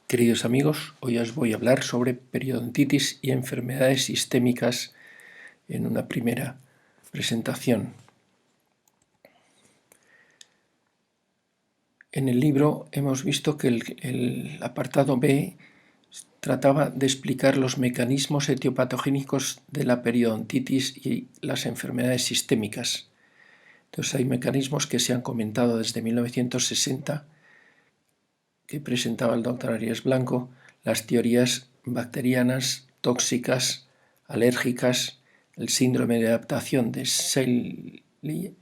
Queridos amigos, hoy os voy a hablar sobre periodontitis y enfermedades sistémicas en una primera presentación. En el libro hemos visto que el apartado B trataba de explicar los mecanismos etiopatogénicos de la periodontitis y las enfermedades sistémicas. Entonces hay mecanismos que se han comentado desde 1960 que presentaba el doctor Arias Blanco, las teorías bacterianas, tóxicas, alérgicas, el síndrome de adaptación de Shelley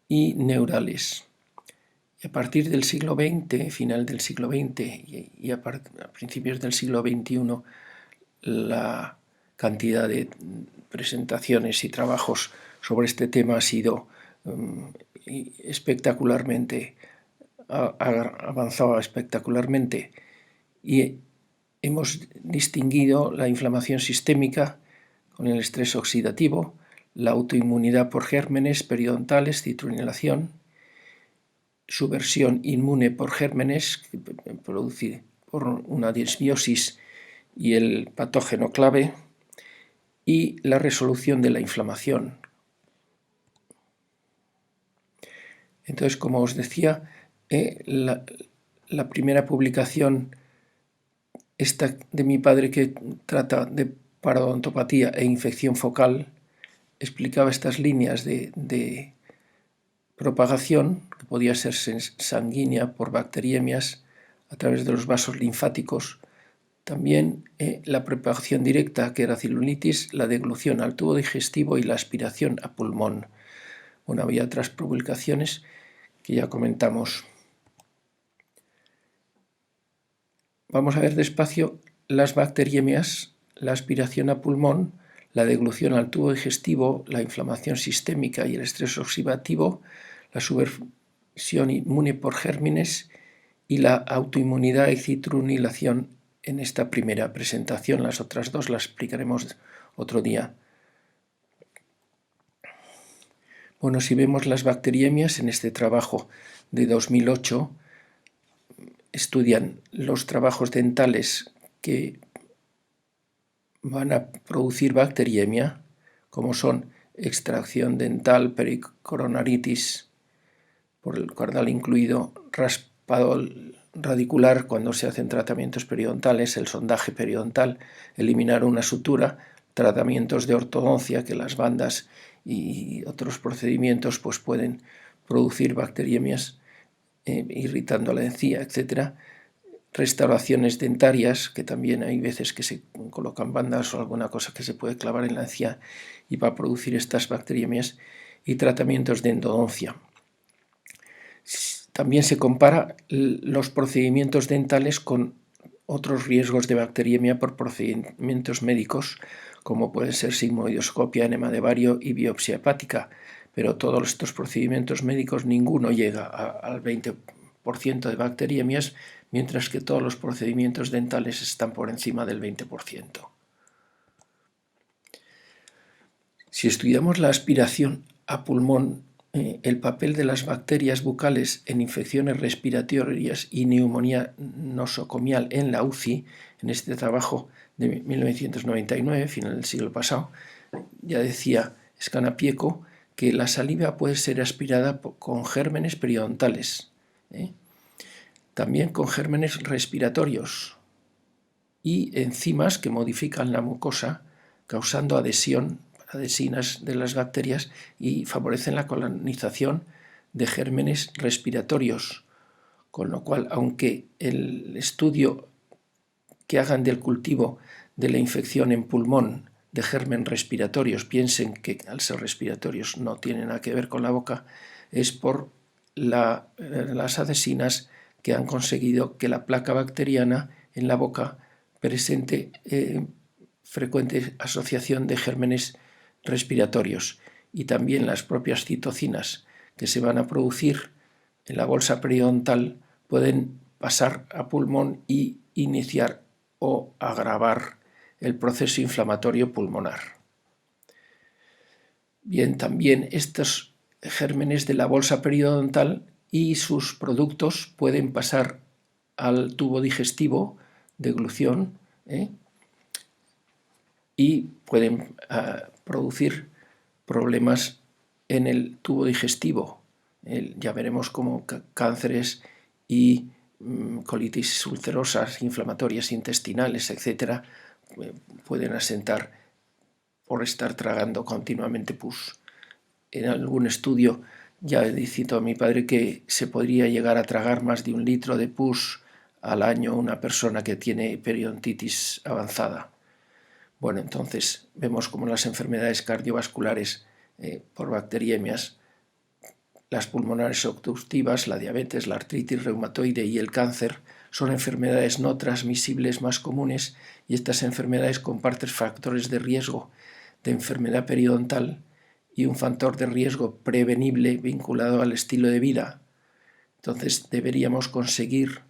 y neurales. Y a partir del siglo XX, final del siglo XX y a principios del siglo XXI, la cantidad de presentaciones y trabajos sobre este tema ha sido avanzado espectacularmente, y hemos distinguido la inflamación sistémica con el estrés oxidativo, la autoinmunidad por gérmenes periodontales, citruinhalación, subversión inmune por gérmenes, producida por una disbiosis y el patógeno clave, y la resolución de la inflamación. Entonces, como os decía, la primera publicación esta de mi padre, que trata de parodontopatía e infección focal, explicaba estas líneas de propagación, que podía ser sanguínea por bacteriemias a través de los vasos linfáticos. También la propagación directa, que era celulitis, la deglución al tubo digestivo y la aspiración a pulmón. Bueno, había otras publicaciones que ya comentamos. Vamos a ver despacio las bacteriemias, la aspiración a pulmón, la deglución al tubo digestivo, la inflamación sistémica y el estrés oxidativo, la subversión inmune por gérmenes y la autoinmunidad y citruinilación en esta primera presentación. Las otras dos las explicaremos otro día. Bueno, si vemos las bacteriemias en este trabajo de 2008, estudian los trabajos dentales que van a producir bacteriemia, como son extracción dental, pericoronaritis, por el cordal incluido, raspado radicular cuando se hacen tratamientos periodontales, el sondaje periodontal, eliminar una sutura, tratamientos de ortodoncia, que las bandas y otros procedimientos pues pueden producir bacteriemias irritando la encía, etc. Restauraciones dentarias, que también hay veces que se colocan bandas o alguna cosa que se puede clavar en la encía y va a producir estas bacteriemias, y tratamientos de endodoncia. También se compara los procedimientos dentales con otros riesgos de bacteriemia por procedimientos médicos, como pueden ser sigmoidoscopia, enema de bario y biopsia hepática, pero todos estos procedimientos médicos ninguno llega al 20% de bacteriemias, mientras que todos los procedimientos dentales están por encima del 20%. Si estudiamos la aspiración a pulmón, el papel de las bacterias bucales en infecciones respiratorias y neumonía nosocomial en la UCI, en este trabajo de 1999, final del siglo pasado, ya decía Scanapieco que la saliva puede ser aspirada con gérmenes periodontales, también con gérmenes respiratorios y enzimas que modifican la mucosa, causando adhesinas de las bacterias, y favorecen la colonización de gérmenes respiratorios. Con lo cual, aunque el estudio que hagan del cultivo de la infección en pulmón de gérmenes respiratorios piensen que al ser respiratorios no tienen nada que ver con la boca, es por las adhesinas que han conseguido que la placa bacteriana en la boca presente frecuente asociación de gérmenes respiratorios, y también las propias citocinas que se van a producir en la bolsa periodontal pueden pasar a pulmón y iniciar o agravar el proceso inflamatorio pulmonar. Bien, también estos gérmenes de la bolsa periodontal y sus productos pueden pasar al tubo digestivo, deglución, y pueden producir problemas en el tubo digestivo. Ya veremos cómo cánceres y colitis ulcerosas, inflamatorias intestinales, etcétera, pueden asentar por estar tragando continuamente pus. En algún estudio ya he citado a mi padre que se podría llegar a tragar más de 1 litro de pus al año una persona que tiene periodontitis avanzada. Bueno, entonces vemos como las enfermedades cardiovasculares por bacteriemias, las pulmonares obstructivas, la diabetes, la artritis reumatoide y el cáncer son enfermedades no transmisibles más comunes, y estas enfermedades comparten factores de riesgo de enfermedad periodontal y un factor de riesgo prevenible vinculado al estilo de vida. Entonces deberíamos conseguir,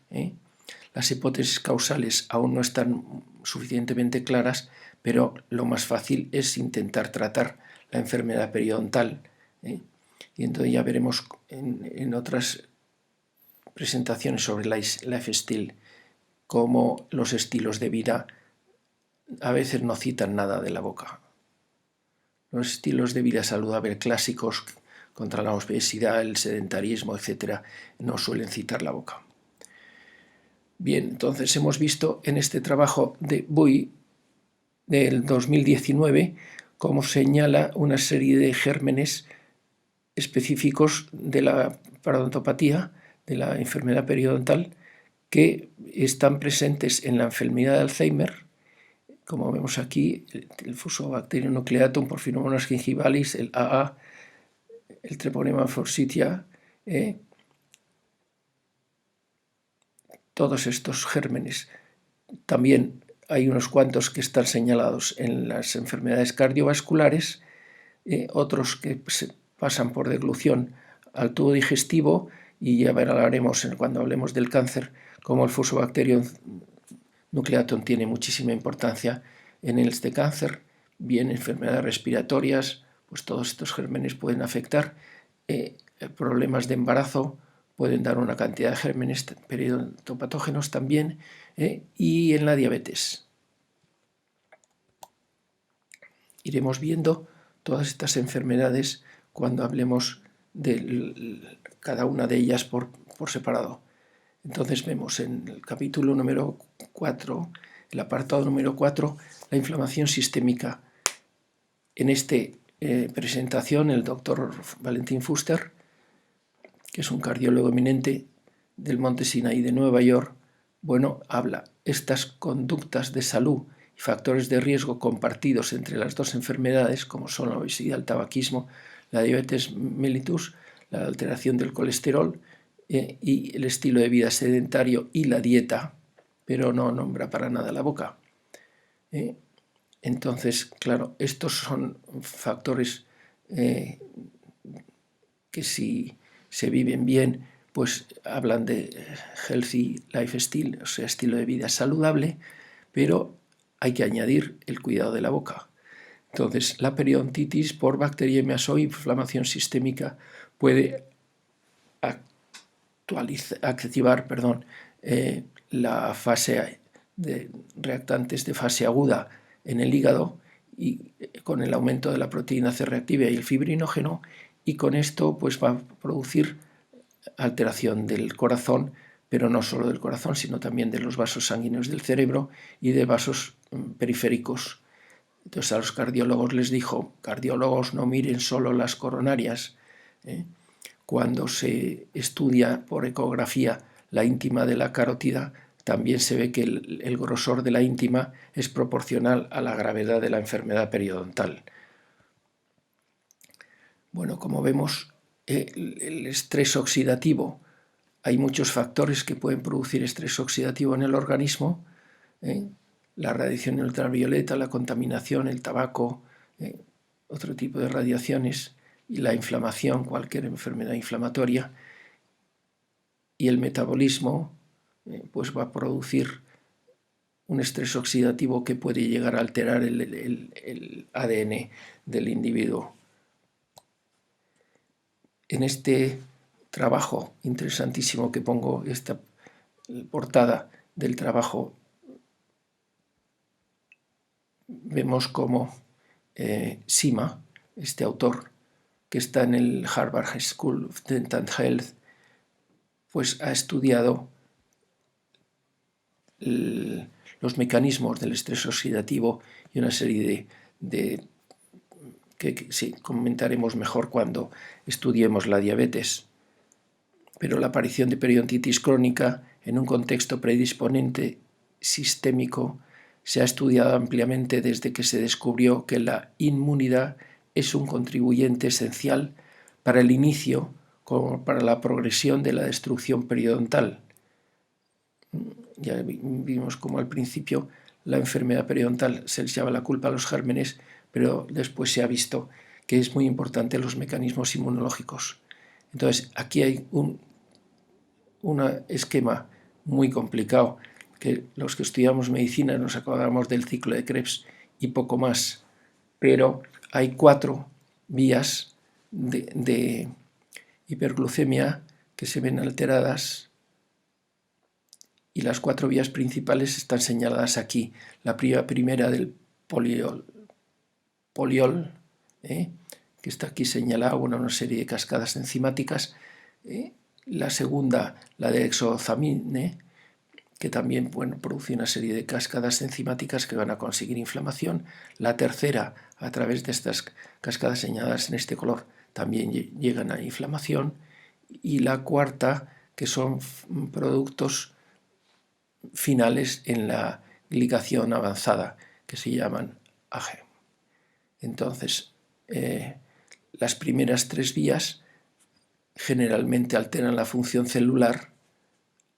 las hipótesis causales aún no están suficientemente claras, pero lo más fácil es intentar tratar la enfermedad periodontal. Y entonces ya veremos en otras presentaciones sobre la lifestyle cómo los estilos de vida a veces no citan nada de la boca. Los estilos de vida saludable clásicos contra la obesidad, el sedentarismo, etc., no suelen citar la boca. Bien, entonces hemos visto en este trabajo de Bui del 2019 cómo señala una serie de gérmenes específicos de la parodontopatía, de la enfermedad periodontal, que están presentes en la enfermedad de Alzheimer, como vemos aquí, el Fusobacterium nucleatum, Porphyromonas gingivalis, el AA, el Treponema forsythia, todos estos gérmenes. También hay unos cuantos que están señalados en las enfermedades cardiovasculares, otros que pasan por deglución al tubo digestivo, y ya hablaremos cuando hablemos del cáncer cómo el Fusobacterium nucleatum tiene muchísima importancia en este cáncer. Bien, enfermedades respiratorias, pues todos estos gérmenes pueden afectar. Problemas de embarazo pueden dar una cantidad de gérmenes periodontopatógenos también, y en la diabetes. Iremos viendo todas estas enfermedades cuando hablemos de cada una de ellas por separado. Entonces vemos en el capítulo número 4, el apartado número 4, la inflamación sistémica. En esta presentación el doctor Valentín Fuster, que es un cardiólogo eminente del Monte Sinaí de Nueva York, habla estas conductas de salud y factores de riesgo compartidos entre las dos enfermedades, como son la obesidad, el tabaquismo, la diabetes mellitus, la alteración del colesterol, y el estilo de vida sedentario y la dieta, pero no nombra para nada la boca. Entonces, claro, estos son factores que si se viven bien, pues hablan de healthy lifestyle, o sea, estilo de vida saludable, pero hay que añadir el cuidado de la boca. Entonces, la periodontitis por bacteriemias o inflamación sistémica puede activar la fase de reactantes de fase aguda en el hígado, y con el aumento de la proteína C reactiva y el fibrinógeno, y con esto pues va a producir alteración del corazón, pero no solo del corazón, sino también de los vasos sanguíneos del cerebro y de vasos periféricos. Entonces a los cardiólogos les dijo: cardiólogos, no miren solo las coronarias. Cuando se estudia por ecografía la íntima de la carótida, también se ve que el grosor de la íntima es proporcional a la gravedad de la enfermedad periodontal. Bueno, como vemos, el estrés oxidativo, hay muchos factores que pueden producir estrés oxidativo en el organismo, la radiación ultravioleta, la contaminación, el tabaco, otro tipo de radiaciones, y la inflamación, cualquier enfermedad inflamatoria, y el metabolismo pues va a producir un estrés oxidativo que puede llegar a alterar el ADN del individuo. En este trabajo interesantísimo que pongo, esta portada del trabajo vemos como Sima, este autor que está en el Harvard School of Dental Health, pues ha estudiado los mecanismos del estrés oxidativo y una serie que sí, comentaremos mejor cuando estudiemos la diabetes. Pero la aparición de periodontitis crónica en un contexto predisponente sistémico se ha estudiado ampliamente desde que se descubrió que la inmunidad es un contribuyente esencial para el inicio como para la progresión de la destrucción periodontal. Ya vimos como al principio la enfermedad periodontal se les llama la culpa a los gérmenes, pero después se ha visto que es muy importante los mecanismos inmunológicos. Entonces, aquí hay un esquema muy complicado que los que estudiamos medicina nos acordamos del ciclo de Krebs y poco más, pero hay 4 vías de hiperglucemia que se ven alteradas y las 4 vías principales están señaladas aquí. La primera del poliol, que está aquí señalada, una serie de cascadas enzimáticas. La segunda, la de exosamine, que también produce una serie de cascadas enzimáticas que van a conseguir inflamación. La tercera, a través de estas cascadas señaladas en este color, también llegan a inflamación. Y la cuarta, que son productos finales en la glicación avanzada, que se llaman AG. Entonces, las primeras 3 vías generalmente alteran la función celular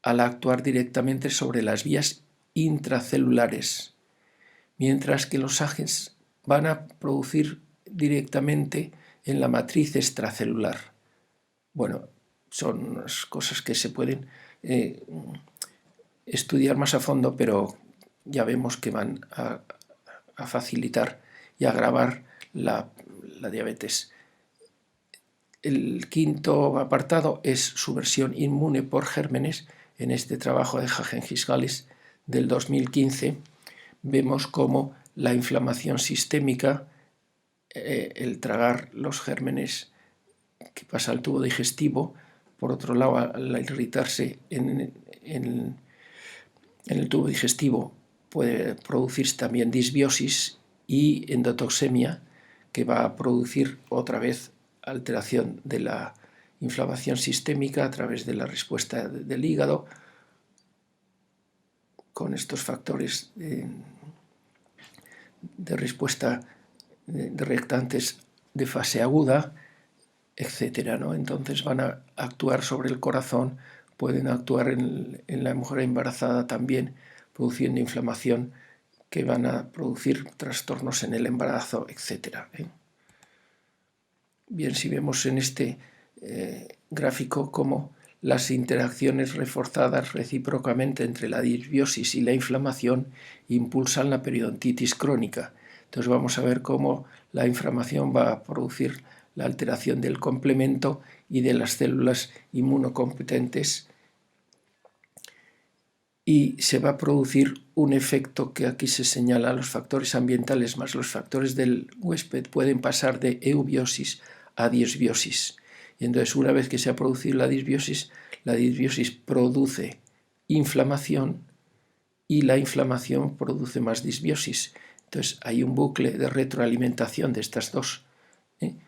al actuar directamente sobre las vías intracelulares, mientras que los AGEs van a producir directamente en la matriz extracelular. Bueno, son unas cosas que se pueden estudiar más a fondo, pero ya vemos que van a facilitar y agravar la diabetes. El quinto apartado es su versión inmune por gérmenes. En este trabajo de Jagen-Gisgalis del 2015 vemos cómo la inflamación sistémica, el tragar los gérmenes que pasa al tubo digestivo, por otro lado, al irritarse en el tubo digestivo puede producirse también disbiosis y endotoxemia, que va a producir otra vez alteración de la inflamación sistémica a través de la respuesta del hígado con estos factores de respuesta de reactantes de fase aguda, etc. ¿no? Entonces van a actuar sobre el corazón, pueden actuar en la mujer embarazada también, produciendo inflamación que van a producir trastornos en el embarazo, etc. Bien, si vemos en este gráfico cómo las interacciones reforzadas recíprocamente entre la disbiosis y la inflamación impulsan la periodontitis crónica. Entonces vamos a ver cómo la inflamación va a producir la alteración del complemento y de las células inmunocompetentes y se va a producir un efecto que aquí se señala: los factores ambientales más los factores del huésped pueden pasar de eubiosis a disbiosis. Y entonces, una vez que se ha producido la disbiosis produce inflamación y la inflamación produce más disbiosis. Entonces hay un bucle de retroalimentación de estas dos,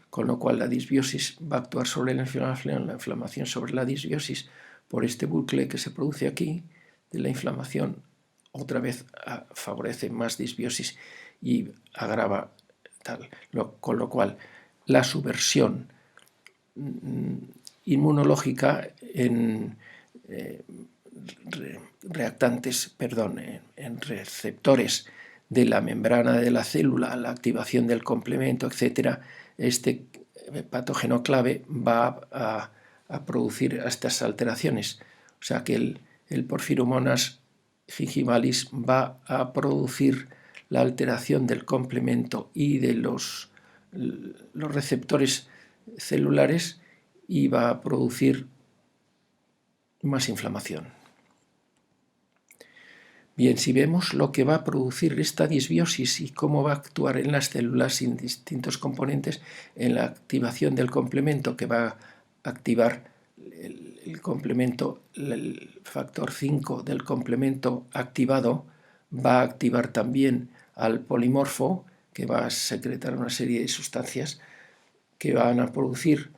con lo cual la disbiosis va a actuar sobre la inflamación sobre la disbiosis por este bucle que se produce aquí de la inflamación. Otra vez favorece más disbiosis y agrava tal, con lo cual la subversión inmunológica en en receptores de la membrana de la célula, la activación del complemento, etc., este patógeno clave va a producir estas alteraciones. O sea que el Porphyromonas gingivalis va a producir la alteración del complemento y de los receptores celulares y va a producir más inflamación. Bien, si vemos lo que va a producir esta disbiosis y cómo va a actuar en las células sin distintos componentes, en la activación del complemento que va a activar el complemento, el factor 5 del complemento activado, va a activar también al polimorfo, que va a secretar una serie de sustancias que van a producir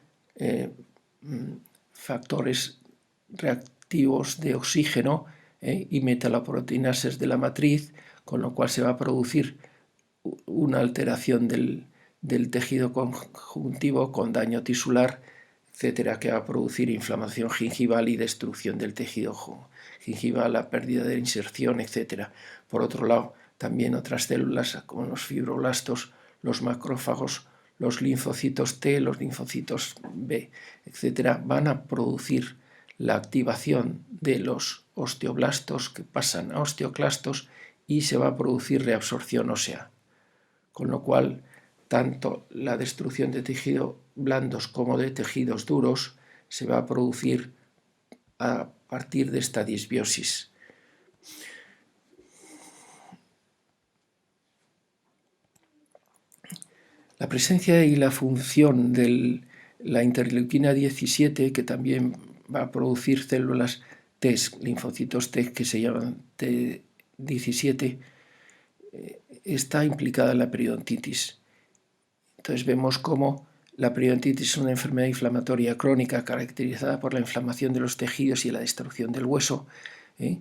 factores reactivos de oxígeno y metaloproteinases de la matriz, con lo cual se va a producir una alteración del tejido conjuntivo con daño tisular, etcétera, que va a producir inflamación gingival y destrucción del tejido gingival, la pérdida de inserción, etcétera. Por otro lado, también otras células como los fibroblastos, los macrófagos, los linfocitos T, los linfocitos B, etcétera, van a producir la activación de los osteoblastos que pasan a osteoclastos y se va a producir reabsorción ósea. Con lo cual, tanto la destrucción de tejidos blandos como de tejidos duros se va a producir a partir de esta disbiosis. La presencia y la función de la interleuquina 17, que también va a producir células T, linfocitos T, que se llaman T17, está implicada en la periodontitis. Entonces vemos cómo la periodontitis es una enfermedad inflamatoria crónica caracterizada por la inflamación de los tejidos y la destrucción del hueso.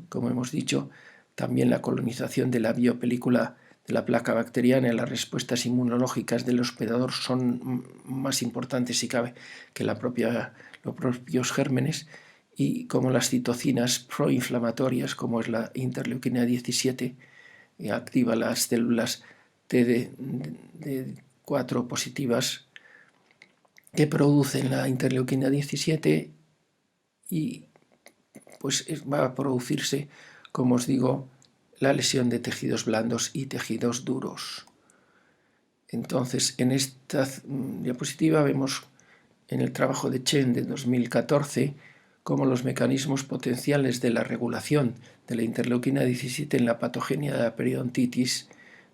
Como hemos dicho, también la colonización de la biopelícula de la placa bacteriana y las respuestas inmunológicas del hospedador son más importantes, si cabe, que los propios gérmenes, y como las citocinas proinflamatorias, como es la interleuquina 17, activa las células TD4 positivas que producen la interleuquina 17 y pues va a producirse, como os digo, la lesión de tejidos blandos y tejidos duros. Entonces, en esta diapositiva vemos en el trabajo de Chen de 2014 cómo los mecanismos potenciales de la regulación de la interleuquina 17 en la patogenia de la periodontitis,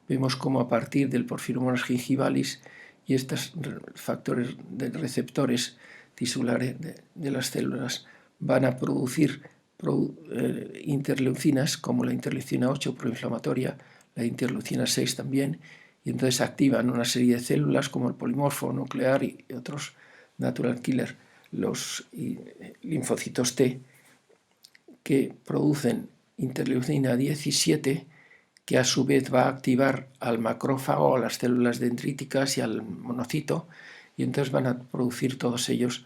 vemos cómo a partir del Porphyromonas gingivalis y estos factores de receptores tisulares de las células van a producir interleucinas como la interleucina 8 proinflamatoria, la interleucina 6 también, y entonces activan una serie de células como el polimorfo nuclear y otros natural killer, los linfocitos T, que producen interleucina 17, que a su vez va a activar al macrófago, a las células dendríticas y al monocito, y entonces van a producir todos ellos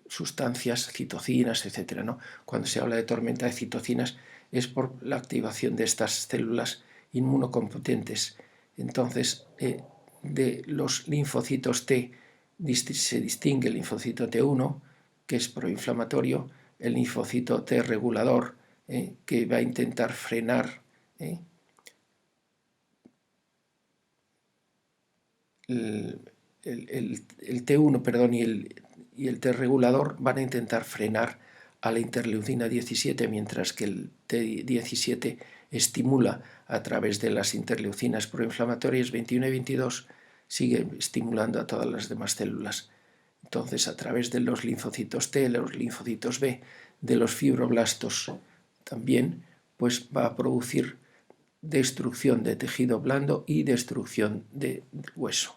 sustancias, citocinas, etc., ¿no? Cuando se habla de tormenta de citocinas es por la activación de estas células inmunocompetentes. Entonces, de los linfocitos T se distingue el linfocito T1, que es proinflamatorio, el linfocito T regulador, que va a intentar frenar el T1, perdón, y el T regulador van a intentar frenar a la interleucina 17, mientras que el T17 estimula a través de las interleucinas proinflamatorias 21 y 22, sigue estimulando a todas las demás células. Entonces, a través de los linfocitos T, los linfocitos B, de los fibroblastos también, pues va a producir destrucción de tejido blando y destrucción de hueso.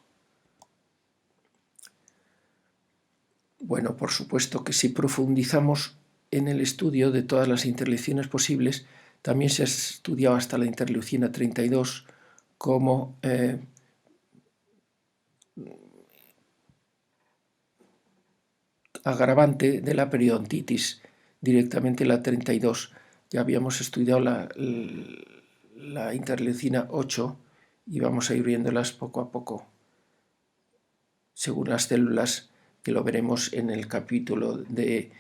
Bueno, por supuesto que si profundizamos en el estudio de todas las interleucinas posibles, también se ha estudiado hasta la interleucina 32 como agravante de la periodontitis, directamente la 32. Ya habíamos estudiado la interleucina 8 y vamos a ir viéndolas poco a poco, según las células, que lo veremos en el capítulo de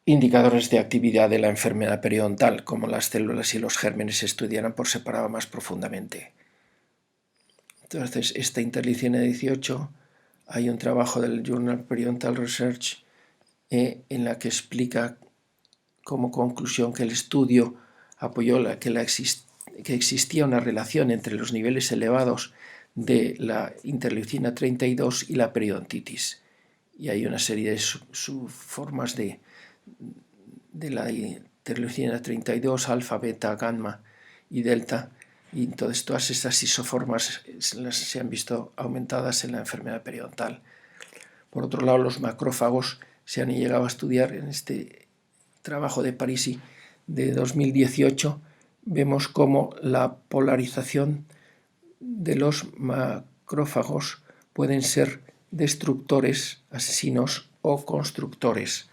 indicadores de actividad de la enfermedad periodontal, como las células y los gérmenes se estudiarán por separado más profundamente. Entonces, esta interleucina 18, hay un trabajo del Journal Periodontal Research en la que explica como conclusión que el estudio apoyó que existía una relación entre los niveles elevados de la interleucina 32 y la periodontitis. Y hay una serie de subformas de la interleucina 32, alfa, beta, gamma y delta. Y entonces todas estas isoformas se han visto aumentadas en la enfermedad periodontal. Por otro lado, los macrófagos se han llegado a estudiar en este trabajo de Parisi de 2018. Vemos cómo la polarización de los macrófagos pueden ser destructores, asesinos o constructores.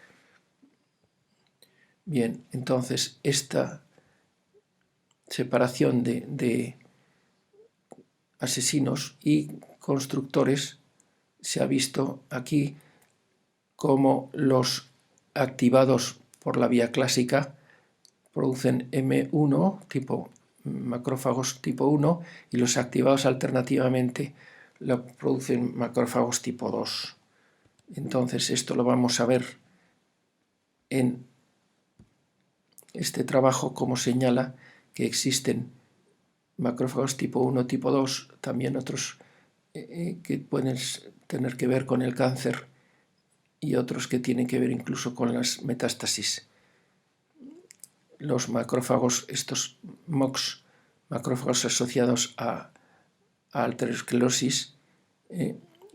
Bien, entonces esta separación de asesinos y constructores se ha visto aquí como los activados por la vía clásica producen M1, tipo macrófagos tipo 1, y los activados alternativamente lo producen macrófagos tipo 2. Entonces esto lo vamos a ver en este trabajo, como señala que existen macrófagos tipo 1, tipo 2, también otros que pueden tener que ver con el cáncer y otros que tienen que ver incluso con las metástasis. Los macrófagos, estos MOX, macrófagos asociados a arteriosclerosis,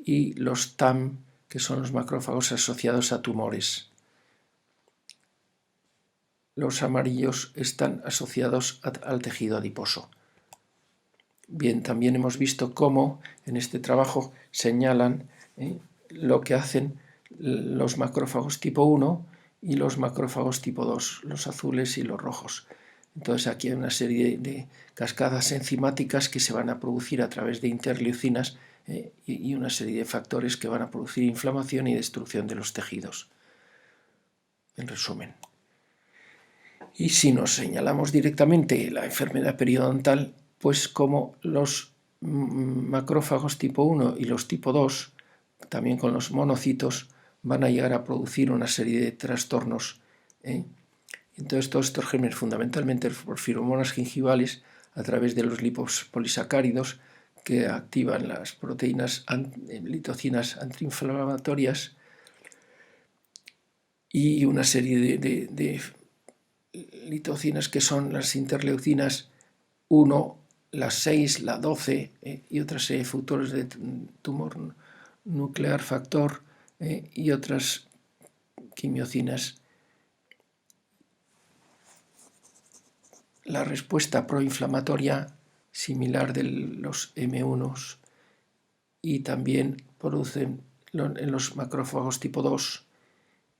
y los TAM, que son los macrófagos asociados a tumores. Los amarillos están asociados al tejido adiposo. Bien, también hemos visto cómo en este trabajo señalan lo que hacen los macrófagos tipo 1 y los macrófagos tipo 2, los azules y los rojos. Entonces aquí hay una serie de cascadas enzimáticas que se van a producir a través de interleucinas y una serie de factores que van a producir inflamación y destrucción de los tejidos. En resumen. Y si nos señalamos directamente la enfermedad periodontal, pues como los macrófagos tipo 1 y los tipo 2, también con los monocitos, van a llegar a producir una serie de trastornos. Entonces todos estos gérmenes, fundamentalmente por feromonas gingivales, a través de los lipopolisacáridos que activan las proteínas litocinas antiinflamatorias y una serie de litocinas que son las interleucinas 1, la 6, la 12 y otra serie de factores de tumor nuclear factor y otras quimiocinas. La respuesta proinflamatoria similar de los M1 y también producen en los macrófagos tipo 2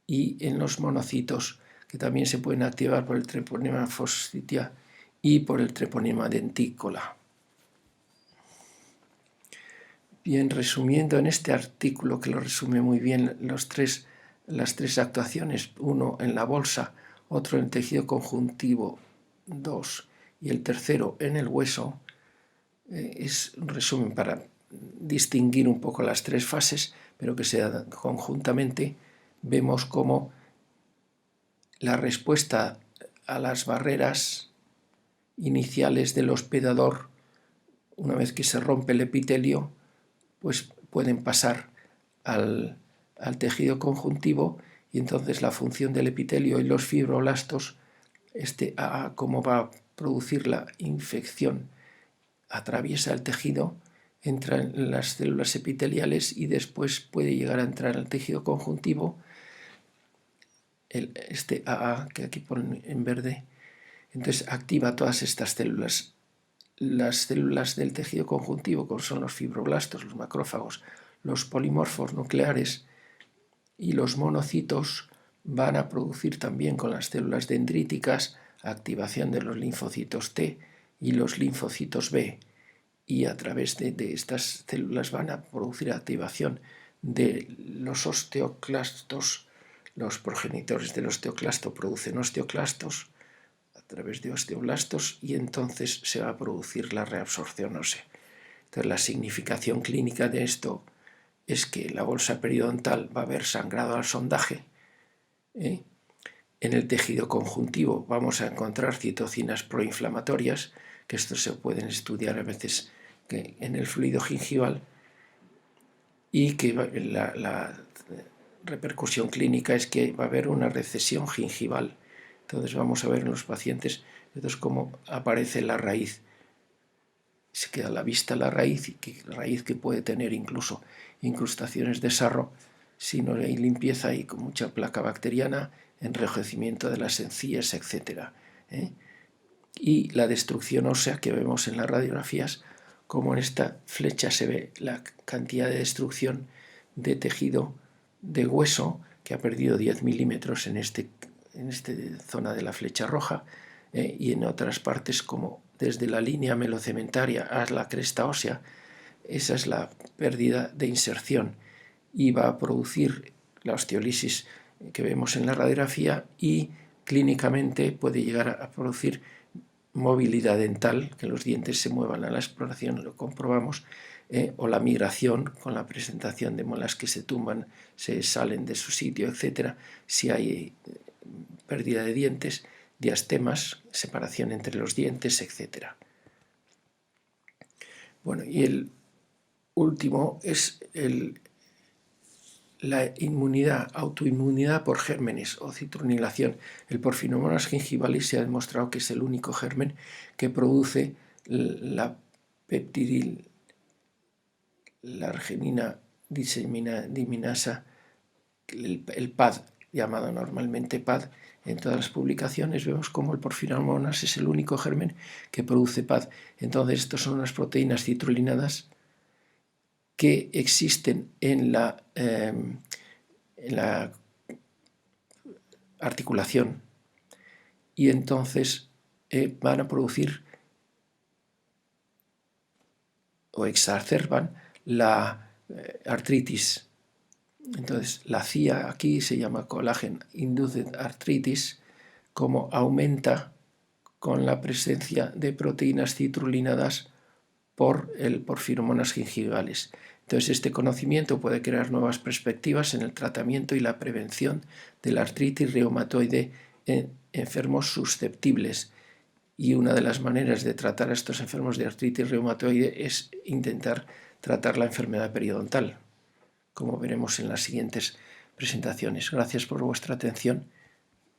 y en los monocitos, que también se pueden activar por el treponema forsythia y por el treponema denticola. Bien, resumiendo en este artículo, que lo resume muy bien las tres actuaciones, uno en la bolsa, otro en el tejido conjuntivo 2 y el tercero en el hueso, es un resumen para distinguir un poco las tres fases, pero que se dan conjuntamente. Vemos cómo la respuesta a las barreras iniciales del hospedador, una vez que se rompe el epitelio, pues pueden pasar al tejido conjuntivo y entonces la función del epitelio y los fibroblastos, cómo va a producir la infección, atraviesa el tejido, entra en las células epiteliales y después puede llegar a entrar al tejido conjuntivo, AA que aquí ponen en verde. Entonces activa todas estas células. Las células del tejido conjuntivo, como son los fibroblastos, los macrófagos, los polimorfos nucleares y los monocitos, van a producir también con las células dendríticas activación de los linfocitos T y los linfocitos B, y a través de estas células van a producir activación de los osteoclastos. Los progenitores del osteoclasto producen osteoclastos a través de osteoblastos y entonces se va a producir la reabsorción ósea. Entonces la significación clínica de esto es que la bolsa periodontal va a haber sangrado al sondaje, ¿eh? En el tejido conjuntivo vamos a encontrar citocinas proinflamatorias, que estos se pueden estudiar a veces en el fluido gingival, y que la repercusión clínica es que va a haber una recesión gingival. Entonces vamos a ver en los pacientes cómo aparece la raíz. Se queda a la vista la raíz, raíz que puede tener incluso incrustaciones de sarro si no hay limpieza y con mucha placa bacteriana, enrojecimiento de las encías, etc. Y la destrucción ósea que vemos en las radiografías, como en esta flecha se ve la cantidad de destrucción de tejido de hueso que ha perdido 10 milímetros en esta zona de la flecha roja, y en otras partes, como desde la línea melocementaria a la cresta ósea. Esa es la pérdida de inserción y va a producir la osteolisis que vemos en la radiografía, y clínicamente puede llegar a producir movilidad dental, que los dientes se muevan a la exploración, lo comprobamos, o la migración con la presentación de muelas que se tumban, se salen de su sitio, etc. Si hay pérdida de dientes, diastemas, separación entre los dientes, etc. Bueno, y el último es la inmunidad, autoinmunidad por gérmenes o citronilación. El Porphyromonas gingivalis se ha demostrado que es el único germen que produce la peptidil, la arginina diseminasa, el PAD, llamado normalmente PAD. En todas las publicaciones vemos cómo el Porphyromonas es el único germen que produce PAD. Entonces, estas son unas proteínas citrulinadas que existen en la articulación, y entonces van a producir o exacerban la artritis. Entonces la CIA aquí se llama collagen induced arthritis, como aumenta con la presencia de proteínas citrulinadas por el Porphyromonas gingivales. Entonces este conocimiento puede crear nuevas perspectivas en el tratamiento y la prevención de la artritis reumatoide en enfermos susceptibles. Y una de las maneras de tratar a estos enfermos de artritis reumatoide es intentar tratar la enfermedad periodontal, como veremos en las siguientes presentaciones. Gracias por vuestra atención.